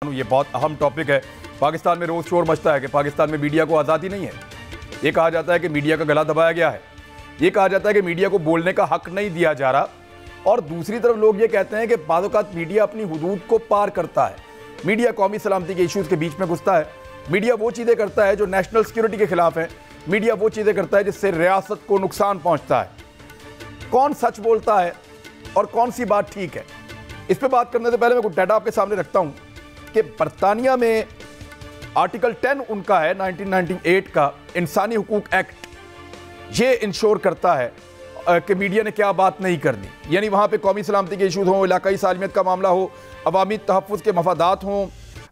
ये बहुत अहम टॉपिक है। पाकिस्तान में रोज शोर मचता है कि पाकिस्तान में मीडिया को आज़ादी नहीं है। ये कहा जाता है कि मीडिया का गला दबाया गया है। ये कहा जाता है कि मीडिया को बोलने का हक नहीं दिया जा रहा। और दूसरी तरफ लोग ये कहते हैं कि बाज़ औक़ात मीडिया अपनी हुदूद को पार करता है। मीडिया कौमी सलामती के इशूज़ के बीच में घुसता है। मीडिया वो चीज़ें करता है जो नेशनल सिक्योरिटी के खिलाफ है। मीडिया वो चीज़ें करता है जिससे रियासत को नुकसान पहुँचता है। कौन सच बोलता है और कौन सी बात ठीक है, इस पर बात करने से पहले मैं कुछ डाटा आपके सामने रखता हूँ कि बरतानिया में आर्टिकल 10 उनका है 1998 का इंसानी हुकूक एक्ट। ये इंश्योर करता है कि मीडिया ने क्या बात नहीं करनी, यानी वहाँ पे कौमी सलामती के इशूज़ हों, इलाकाई सालमियत का मामला हो, अवामी तहफ़्फ़ुज़ के मफादात हों,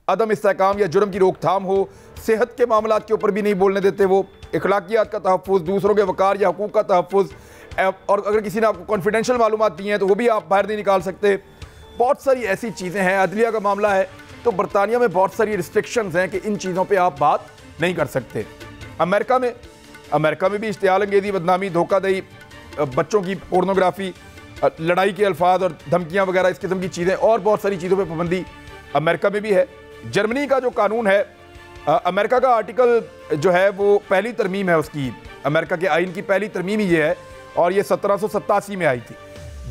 अदम इस्तेहकाम या जुर्म की रोकथाम हो, सेहत के मामलात के ऊपर भी नहीं बोलने देते वो, इखलाकियात का तहफ़्फ़ुज़, दूसरों के वक़ार या हुकूक का तहफ़्फ़ुज़, और अगर किसी ने आपको कॉन्फिडेंशियल मालूमात दी हैं तो वो भी आप बाहर नहीं निकाल सकते। बहुत सारी ऐसी चीज़ें हैं। अदलिया का मामला है तो बरतानिया में बहुत सारी रिस्ट्रिक्शंस हैं कि इन चीज़ों पे आप बात नहीं कर सकते। अमेरिका में भी इश्तियाल अंगेज़ी, बदनामी, धोखाधड़ी, बच्चों की पोर्नोग्राफी, लड़ाई के अल्फाज और धमकियाँ वगैरह इस किस्म की चीज़ें और बहुत सारी चीज़ों पे पाबंदी अमेरिका में भी है। जर्मनी का जो कानून है, अमेरिका का आर्टिकल जो है वो पहली तरमीम है उसकी, अमेरिका के आइन की पहली तरमीम ही ये है और ये 1787 में आई थी।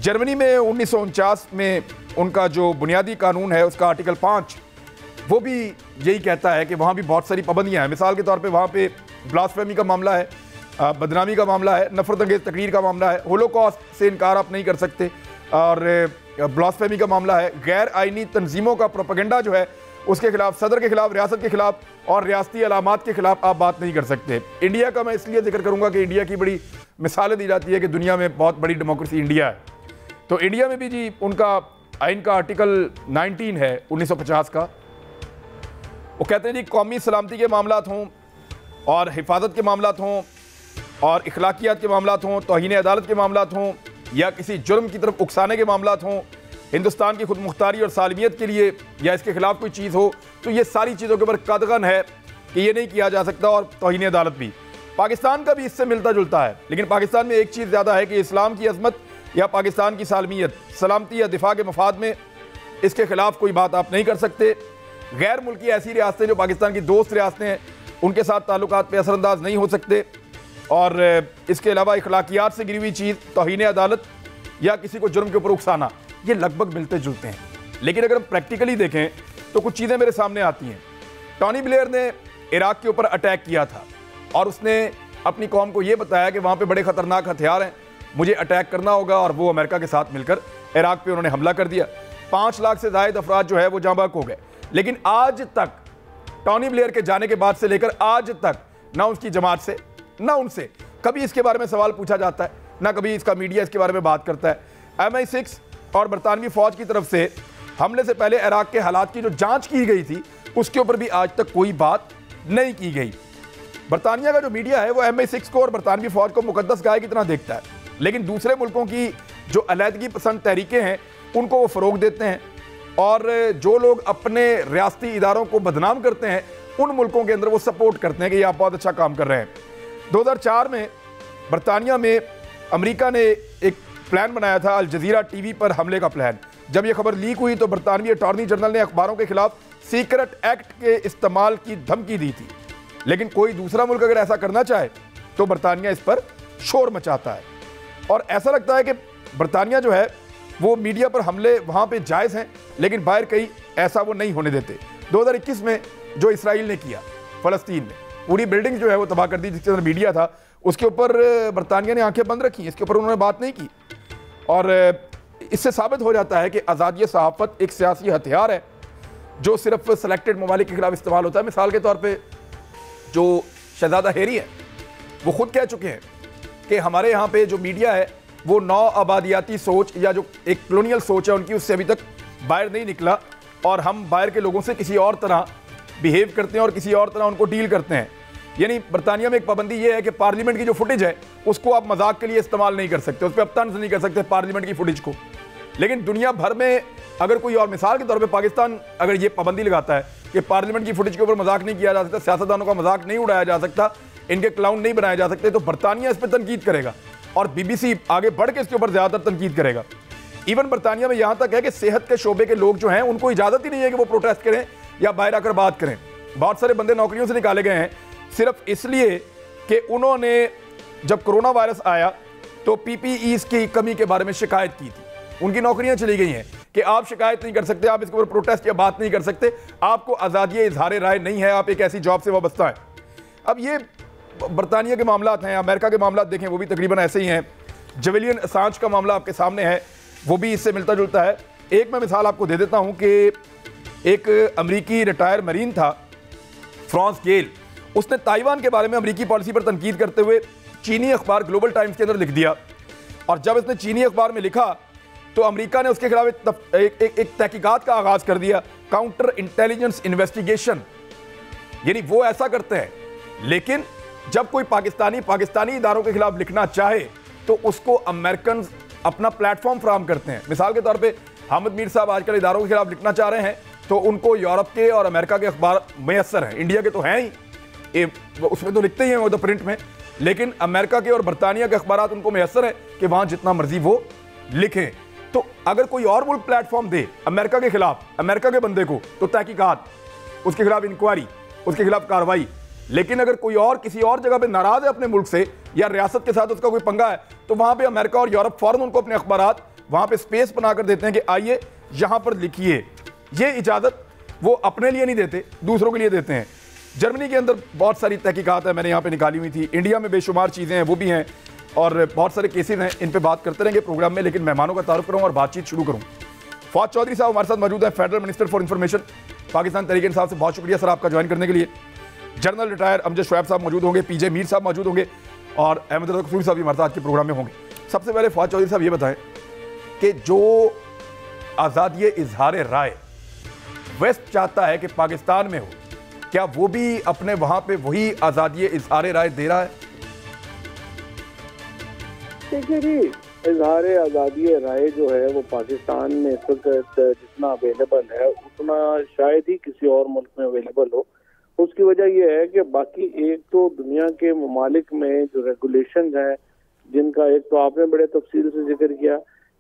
जर्मनी में 1949 में उनका जो बुनियादी कानून है उसका आर्टिकल 5 वो भी यही कहता है कि वहाँ भी बहुत सारी पाबंदियाँ हैं। मिसाल के तौर पे वहाँ पे ब्लास्फेमी का मामला है, बदनामी का मामला है, नफरत अंगेज़ तकरीर का मामला है, होलोकॉस्ट से इनकार आप नहीं कर सकते, और ब्लास्फेमी का मामला है, गैर आइनी तंजीमों का प्रोपेगेंडा जो है उसके खिलाफ, सदर के खिलाफ, रियासत के खिलाफ और रियासती अलामात के खिलाफ आप बात नहीं कर सकते। इंडिया का मैं इसलिए जिक्र करूँगा कि इंडिया की बड़ी मिसालें दी जाती है कि दुनिया में बहुत बड़ी डेमोक्रेसी इंडिया है। तो इंडिया में भी जी उनका आइन का आर्टिकल 19 है 1950 का। वो कहते हैं जी कौमी सलामती के मामलात हों और हिफाजत के मामलात हों और इखलाकियात के मामलात हों, तौहीन अदालत के मामलात हों या किसी जुर्म की तरफ उकसाने के मामलात हों, हिंदुस्तान की खुद मुख्तारी और सालमियत के लिए या इसके खिलाफ कोई चीज़ हो, तो ये सारी चीज़ों के ऊपर कदगन है कि ये नहीं किया जा सकता। और तौहीन अदालत भी पाकिस्तान का भी इससे मिलता जुलता है, लेकिन पाकिस्तान में एक चीज़ ज़्यादा है कि इस्लाम की अजमत या पाकिस्तान की सालमियत, सलामती या दिफा के मफाद में इसके खिलाफ कोई बात आप नहीं कर सकते। गैर मुल्की ऐसी रियासतें जो पाकिस्तान की दोस्त रियासतें हैं उनके साथ ताल्लुकात पे असरअंदाज नहीं हो सकते। और इसके अलावा इखलाकियात से गिरी हुई चीज़, तौहीन अदालत या किसी को जुर्म के ऊपर उकसाना, ये लगभग मिलते जुलते हैं। लेकिन अगर हम प्रैक्टिकली देखें तो कुछ चीज़ें मेरे सामने आती हैं। टॉनी ब्लेयर ने इराक के ऊपर अटैक किया था और उसने अपनी कौम को ये बताया कि वहाँ पे बड़े ख़तरनाक हथियार हैं, मुझे अटैक करना होगा, और वो अमेरिका के साथ मिलकर इराक पे उन्होंने हमला कर दिया। 5 लाख से ज़ायद अफराद जो है वो जाँ बहक हो गए। लेकिन आज तक टॉनी ब्लेयर के जाने के बाद से लेकर आज तक ना उसकी जमात से ना उनसे कभी इसके बारे में सवाल पूछा जाता है, ना कभी इसका मीडिया इसके बारे में बात करता है। MI6 और बरतानवी फ़ौज की तरफ से हमले से पहले इराक के हालात की जो जाँच की गई थी उसके ऊपर भी आज तक कोई बात नहीं की गई। बरतानिया का जो मीडिया है वो MI6 को और बरतानवी फ़ौज को मुकद्दस गाय की तरह देखता है, लेकिन दूसरे मुल्कों की जो अलहदगी पसंद तहरीकें हैं उनको वो फ़रोग देते हैं, और जो लोग अपने रियासती इदारों को बदनाम करते हैं उन मुल्कों के अंदर वो सपोर्ट करते हैं कि ये आप बहुत अच्छा काम कर रहे हैं। 2004 में बरतानिया में अमेरिका ने एक प्लान बनाया था, अल जज़ीरा टीवी पर हमले का प्लान। जब ये खबर लीक हुई तो बरतानवी अटॉर्नी जनरल ने अखबारों के खिलाफ सीक्रेट एक्ट के इस्तेमाल की धमकी दी थी। लेकिन कोई दूसरा मुल्क अगर ऐसा करना चाहे तो बरतानिया इस पर शोर मचाता है, और ऐसा लगता है कि बरतानिया जो है वो मीडिया पर हमले वहाँ पे जायज़ हैं, लेकिन बाहर कहीं ऐसा वो नहीं होने देते। 2021 में जो इसराइल ने किया फ़लस्तीन में, पूरी बिल्डिंग जो है वो तबाह कर दी जिसके अंदर मीडिया था, उसके ऊपर बरतानिया ने आंखें बंद रखी, इसके ऊपर उन्होंने बात नहीं की। और इससे साबित हो जाता है कि आज़ादी सहाफ़त एक सियासी हथियार है जो सिर्फ सेलेक्टेड ममालिक के खिलाफ इस्तेमाल होता है। मिसाल के तौर पर जो शहजादा हैरी है वो खुद कह चुके हैं कि हमारे यहाँ पे जो मीडिया है वो नौ आबादियाती सोच या जो एक कॉलोनियल सोच है उनकी, उससे अभी तक बाहर नहीं निकला, और हम बाहर के लोगों से किसी और तरह बिहेव करते हैं और किसी और तरह उनको डील करते हैं। यानी बरतानिया में एक पाबंदी ये है कि पार्लियामेंट की जो फुटेज है उसको आप मजाक के लिए इस्तेमाल नहीं कर सकते, उस पर आप तंज नहीं कर सकते पार्लियामेंट की फुटेज को। लेकिन दुनिया भर में अगर कोई और, मिसाल के तौर पर पाकिस्तान अगर ये पाबंदी लगाता है कि पार्लियामेंट की फुटेज के ऊपर मजाक नहीं किया जा सकता, सियासतदानों का मजाक नहीं उड़ाया जा सकता, इनके क्लाउन नहीं बनाए जा सकते, तो बरतानिया इस पर तनकीद करेगा और BBC आगे बढ़ के इसके ऊपर ज़्यादातर तनकीद करेगा। इवन बरतानिया में यहाँ तक है कि सेहत के शोबे के लोग जो हैं उनको इजाज़त ही नहीं है कि वो प्रोटेस्ट करें या बाहर आकर बात करें। बहुत सारे बंदे नौकरियों से निकाले गए हैं सिर्फ इसलिए कि उन्होंने जब कोरोना वायरस आया तो पीपीईज की कमी के बारे में शिकायत की थी, उनकी नौकरियां चली गई हैं कि आप शिकायत नहीं कर सकते, आप इसके ऊपर प्रोटेस्ट या बात नहीं कर सकते, आपको आज़ादी इजहार राय नहीं है, आप एक ऐसी जॉब से वाबस्ता है। अब ये बरतानिया के मामलात हैं, अमेरिका के मामलात देखें वो भी तकरीबन ऐसे ही हैं। जुलियन असांज का मामला आपके सामने है, वो भी इससे मिलता जुलता है। एक मैं मिसाल आपको दे देता हूं कि एक अमेरिकी रिटायर मरीन था फ्रांस गेल, उसने ताइवान के बारे में अमेरिकी पॉलिसी पर तनकीद करते हुए चीनी अखबार ग्लोबल टाइम्स के अंदर लिख दिया, और जब इसने चीनी अखबार में लिखा तो अमेरिका ने उसके खिलाफ एक तहकीकात का आगाज कर दिया, काउंटर इंटेलिजेंस इन्वेस्टिगेशन। यानी वो ऐसा करते हैं, लेकिन जब कोई पाकिस्तानी इदारों के खिलाफ लिखना चाहे तो उसको अमेरिकन अपना प्लेटफॉर्म फराहम करते हैं। मिसाल के तौर पे हामिद मीर साहब आजकल इदारों के खिलाफ लिखना चाह रहे हैं तो उनको यूरोप के और अमेरिका के अखबार मैसर हैं, इंडिया के तो हैं ही, उसमें तो लिखते ही हैं वो तो प्रिंट में, लेकिन अमेरिका के और बरतानिया के अखबार उनको मैसर है कि वहां जितना मर्जी वो लिखें। तो अगर कोई और मुल्क प्लेटफॉर्म दे अमेरिका के खिलाफ, अमेरिका के बंदे को, तो तहकीकात, उसके खिलाफ इंक्वायरी, उसके खिलाफ कार्रवाई। लेकिन अगर कोई और किसी और जगह पे नाराज है अपने मुल्क से या रियासत के साथ उसका कोई पंगा है तो वहां पे अमेरिका और यूरोप फौरन उनको अपने अखबारात वहां पे स्पेस बनाकर देते हैं कि आइए यहां पर लिखिए। ये इजाजत वो अपने लिए नहीं देते, दूसरों के लिए देते हैं। जर्मनी के अंदर बहुत सारी तहकीकात है, मैंने यहाँ पे निकाली हुई थी। इंडिया में बेशुमार चीज़ें हैं, वो भी हैं, और बहुत सारे केसेस हैं, इन पे बात करते रहेंगे प्रोग्राम में। लेकिन मेहमानों का तारुफ करूँ और बातचीत शुरू करूँ। फौज चौधरी साहब हमारे साथ मौजूद है, federal minister for information Pakistan Tehreek Insaf से। बहुत शुक्रिया सर आपका ज्वाइन करने के लिए। जनरल रिटायर अमजद शुएब साहब मौजूद होंगे, पीजे मीर साहब मौजूद होंगे, और अहमद रज़ा कसूरी साहब भी हमारे साथ आज के प्रोग्राम में होंगे। सबसे पहले फौज चौधरी साहब ये बताएं कि जो आज़ादी इजहार राय वेस्ट चाहता है कि पाकिस्तान में हो, क्या वो भी अपने वहां पे वही आज़ादी इजहार राय दे रहा है? देखिए जी, इजहार आज़ादी राय जो है वो पाकिस्तान में इस वक्त जितना अवेलेबल है उतना शायद ही किसी और मुल्क में अवेलेबल हो। उसकी वजह यह है कि बाकी एक तो दुनिया के ममालिक में जो रेगुलेशन है, जिनका एक तो आपने बड़े तफसील से जिक्र किया,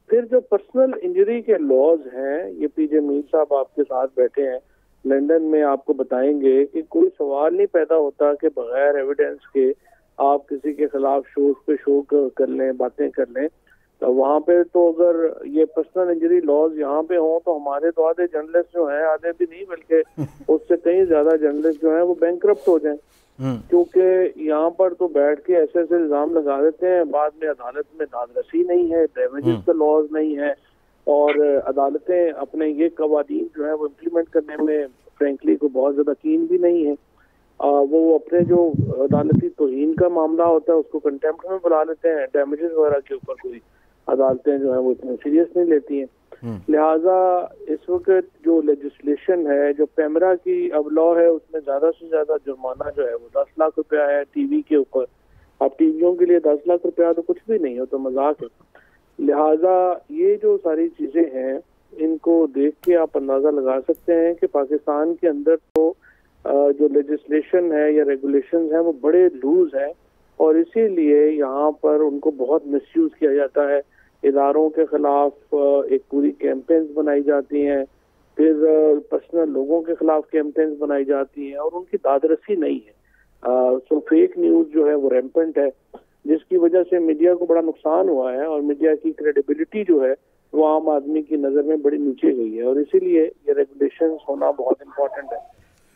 फिर जो पर्सनल इंजरी के लॉज हैं, ये पीजे मीर साहब आपके साथ बैठे हैं लंदन में, आपको बताएंगे कि कोई सवाल नहीं पैदा होता कि बगैर एविडेंस के आप किसी के खिलाफ शो कर लें, बातें कर लें। तो वहाँ पे तो अगर ये पर्सनल इंजरी लॉज यहाँ पे हों तो हमारे तो आधे जर्नलिस्ट जो हैं, आधे भी नहीं बल्कि उससे कहीं ज्यादा जर्नलिस्ट जो हैं वो बैंकरप्ट हो जाएं, क्योंकि यहाँ पर तो बैठ के ऐसे ऐसे इल्जाम लगा देते हैं, बाद में अदालत में दादरसी नहीं है, डैमेजेस का लॉज नहीं है, और अदालतें अपने ये कवानीन जो है वो इम्प्लीमेंट करने में फ्रेंकली को बहुत ज्यादा कीन भी नहीं है। वो अपने जो अदालती तौहीन का मामला होता है उसको कंटेम्प्ट में बुला लेते हैं, डैमेजेस वगैरह के ऊपर कोई अदालतें जो है वो इतने सीरियस नहीं लेती हैं। लिहाजा इस वक्त जो लेजिस्लेशन है, जो पैमरा की अब लॉ है, उसमें ज्यादा से ज्यादा जुर्माना जो है वो 10 लाख रुपया है टीवी के ऊपर। अब टीवियों के लिए 10 लाख रुपया तो कुछ भी नहीं हो, तो मजाक है। लिहाजा ये जो सारी चीजें हैं, इनको देख के आप अंदाजा लगा सकते हैं कि पाकिस्तान के अंदर तो जो लेजिस्लेशन है या रेगुलेशन है वो बड़े लूज है, और इसीलिए यहाँ पर उनको बहुत मिसयूज किया जाता है। इदारों के खिलाफ एक पूरी कैंपेन्स बनाई जाती हैं, फिर पर्सनल लोगों के खिलाफ कैंपेन्स बनाई जाती हैं, और उनकी दादरसी नहीं है। सो फेक न्यूज जो है वो रैम्पेंट है, जिसकी वजह से मीडिया को बड़ा नुकसान हुआ है, और मीडिया की क्रेडिबिलिटी जो है वो आम आदमी की नज़र में बड़ी नीचे गई है, और इसीलिए ये रेगुलेशन होना बहुत इम्पोर्टेंट है।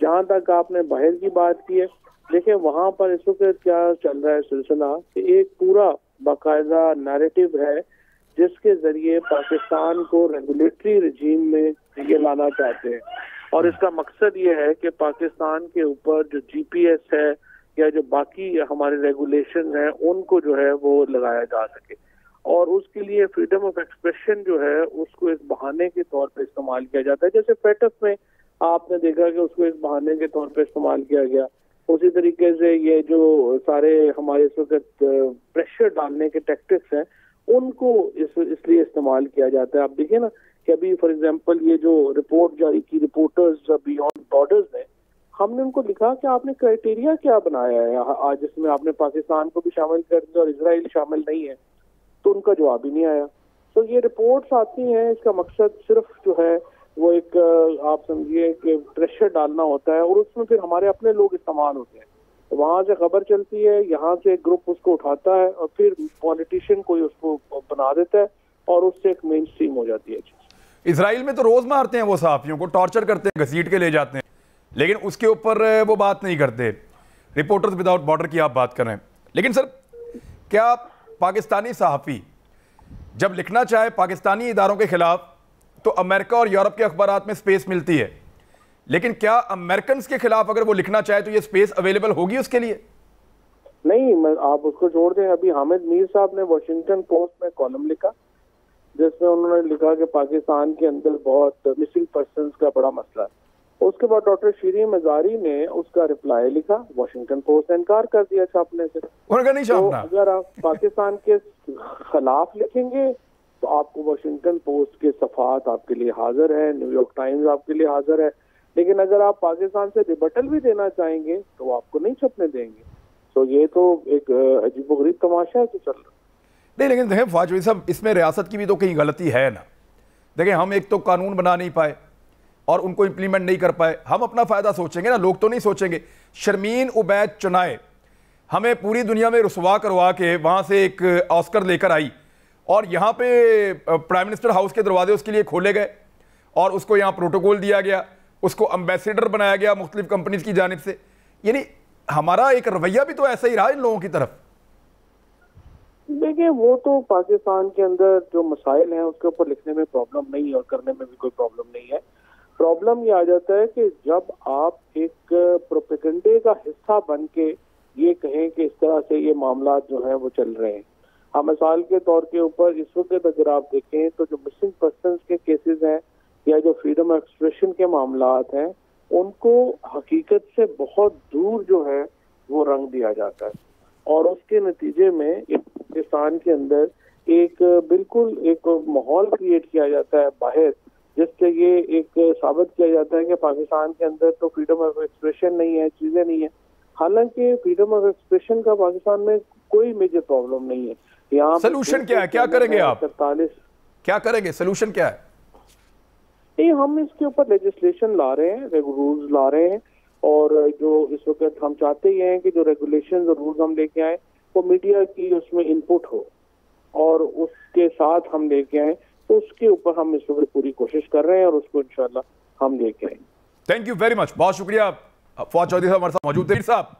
जहाँ तक आपने बाहर की बात की है, देखिए वहाँ पर इस वक्त क्या चल रहा है सिलसिला कि एक पूरा बाकायदा नैरेटिव है जिसके जरिए पाकिस्तान को रेगुलेटरी रजीम में ये लाना चाहते हैं, और इसका मकसद ये है कि पाकिस्तान के ऊपर जो जीपीएस है या जो बाकी हमारे रेगुलेशन हैं उनको जो है वो लगाया जा सके, और उसके लिए फ्रीडम ऑफ एक्सप्रेशन जो है उसको एक बहाने के तौर पर इस्तेमाल किया जाता है। जैसे फेटफ में आपने देखा कि उसको एक बहाने के तौर पर इस्तेमाल किया गया, उसी तरीके से ये जो सारे हमारे इस वक्त प्रेशर डालने के टैक्टिक्स हैं उनको इसलिए इस्तेमाल किया जाता है। आप देखिए ना कि अभी फॉर एग्जांपल ये जो रिपोर्ट जारी की रिपोर्टर्स बियॉन्ड बॉर्डर्स ने, हमने उनको लिखा कि आपने क्राइटेरिया क्या बनाया है आज, जिसमें आपने पाकिस्तान को भी शामिल कर दिया और इजराइल शामिल नहीं है, तो उनका जवाब ही नहीं आया। तो ये रिपोर्ट्स आती हैं, इसका मकसद सिर्फ जो है वो एक आप समझिए कि प्रेशर डालना होता है और उसमें फिर हमारे अपने लोग इस्तेमाल होते हैं। तो वहां से खबर चलती है, यहाँ से एक ग्रुप उसको उठाता है और फिर पॉलिटिशियन कोई उसको बना देता है और उससे एक मेन स्ट्रीम हो जाती है चीज। इसराइल में तो रोज मारते हैं वो सहाफियों को, टॉर्चर करते हैं, घसीट के ले जाते हैं, लेकिन उसके ऊपर वो बात नहीं करते। रिपोर्टर्स विदाउट बॉर्डर की आप बात कर रहे हैं, लेकिन सर क्या पाकिस्तानी सहाफी जब लिखना चाहे पाकिस्तानी इदारों के खिलाफ तो अमेरिका और यूरोप के अखबारात में स्पेस मिलती है, लेकिन क्या अमेरिकन के खिलाफ अगर वो लिखना चाहे तो ये स्पेस अवेलेबल होगी उसके लिए? नहीं, आप उसको छोड़ दें। अभी हामिद मीर साहब ने वॉशिंगटन पोस्ट में कॉलम लिखा जिसमें उन्होंने लिखा कि पाकिस्तान के अंदर बहुत मिसिंग पर्सन्स का बड़ा मसला है। उसके बाद डॉक्टर शीरीन मजारी ने उसका रिप्लाई लिखा, वॉशिंगटन पोस्ट ने इनकार कर दिया छापने से। उनका नहीं छापना। तो अगर आप पाकिस्तान के खिलाफ लिखेंगे तो आपको वॉशिंगटन पोस्ट के सफात आपके लिए हाजिर है, न्यूयॉर्क टाइम्स आपके लिए हाजिर है, लेकिन अगर आप पाकिस्तान से रिबटल भी देना चाहेंगे तो वो आपको नहीं छपने देंगे। तो ये तो एक अजीबोगरीब तमाशा है जो चल रहा है। नहीं, लेकिन देखें फवाद चौधरी साहब, इसमें रियासत की भी तो कहीं गलती है ना। देखें हम एक तो कानून बना नहीं पाए और उनको इम्प्लीमेंट नहीं कर पाए, हम अपना फायदा सोचेंगे ना, लोग तो नहीं सोचेंगे। शर्मीन उबैद चुनाए हमें पूरी दुनिया में रुसवा करवा के वहां से एक ऑस्कर लेकर आई और यहाँ पे प्राइम मिनिस्टर हाउस के दरवाजे उसके लिए खोले गए और उसको यहाँ प्रोटोकॉल दिया गया, उसको एम्बेसडर बनाया गया मुख्तलिफ कंपनीज की जानिब से। यानी हमारा एक रवैया भी तो ऐसा ही रहा इन लोगों की तरफ। देखिए, वो तो पाकिस्तान के अंदर जो मसाइल हैं उसके ऊपर लिखने में प्रॉब्लम नहीं है और करने में भी कोई प्रॉब्लम नहीं है। प्रॉब्लम ये आ जाता है कि जब आप एक प्रोपेगेंडे का हिस्सा बन के ये कहें कि इस तरह से ये मामला जो है वो चल रहे हैं। हम मिसाल के तौर के ऊपर इस वक्त अगर आप देखें तो जो मिसिंग पर्सन्स के केसेस हैं या जो फ्रीडम ऑफ एक्सप्रेशन के मामलात हैं उनको हकीकत से बहुत दूर जो है वो रंग दिया जाता है और उसके नतीजे में पाकिस्तान के अंदर एक बिल्कुल एक माहौल क्रिएट किया जाता है बाहर, जिससे ये एक साबित किया जाता है कि पाकिस्तान के अंदर तो फ्रीडम ऑफ एक्सप्रेशन नहीं है, चीजें नहीं है। हालांकि फ्रीडम ऑफ एक्सप्रेशन का पाकिस्तान में कोई मेजर प्रॉब्लम नहीं है। यहाँ सोल्यूशन क्या है, क्या करेंगे आप? 47 क्या करेंगे, सोल्यूशन क्या है? नहीं, हम इसके ऊपर लेजिस्लेशन ला रहे हैं, रूल्स ला रहे हैं और जो इस वक्त हम चाहते ही हैं कि जो रेगुलेशन और रूल्स हम लेके आए वो मीडिया की उसमें इनपुट हो और उसके साथ हम लेके आए, तो उसके ऊपर हम इस वक्त पूरी कोशिश कर रहे हैं और उसको इंशाल्लाह हम लेके आएंगे। थैंक यू वेरी मच, बहुत शुक्रिया। फवाद चौधरी साहब हमारे साथ मौजूद थे। साहब